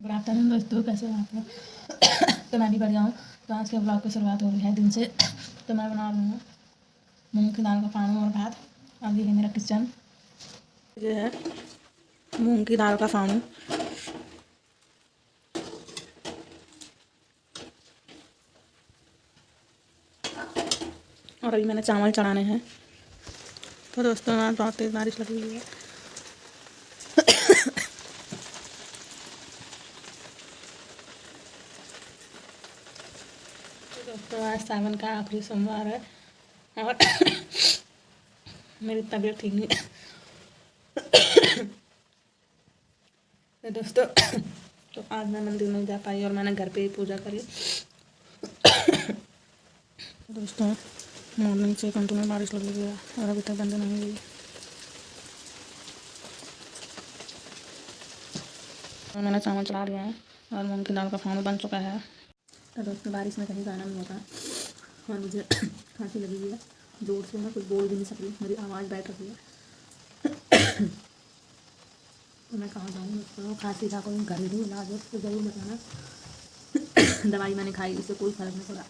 Good afternoon दोस्तों, कैसे हो आप लोग? तो मैं भी बढ़िया हूँ। तो आज के ब्लॉग की शुरुआत हो रही है दिन से। तो मैं बना रही हूँ मूंग की दाल का फानू और भात। और ये है मेरा किचन। ये है मूंग की दाल का फानू। और अभी मैंने चावल चढ़ाने हैं। तो दोस्तों आज बहुत तेज़ बारिश लगी हुई है। तो दोस्तों आज सावन का आखिरी सोमवार है और मेरी तबीयत ठीक नहीं। तो दोस्तों तो आज मैं मंदिर नहीं जा पाई और मैंने घर पे ही पूजा करी। दोस्तों मॉर्निंग से कंटिन्यू बारिश लगी हुई है और अभी तक बंद नहीं हुई। और मैंने चावल चढ़ा दिया है और मूंग की दाल का फानू बन चुका है। तो दोस्तों बारिश में कहीं जाना नहीं होता और मुझे खांसी लगी हुई है जोर से। मैं कुछ बोल भी नहीं सकती, मेरी आवाज़ बैठ रही है। तो मैं कहाँ जाऊँ दोस्तों? खांसी का कोई घरेलू इलाज है तो ज़रूर बताना। दवाई मैंने खाई, इससे कोई फ़र्क नहीं पड़ा।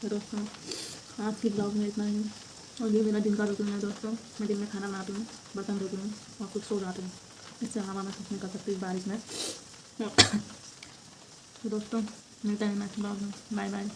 तो दोस्तों आज की ब्लॉग में इतना ही। और ये मेरा दिन का रूटीन है दोस्तों। मैं दिन में खाना बनाती हूँ, बर्तन धोती हूँ और कुछ सो जाती हूँ। इससे हवा में कुछ नहीं कर सकती बारिश में। तो दोस्तों मिलते हैं नेक्स्ट ब्लॉग में। Bye bye.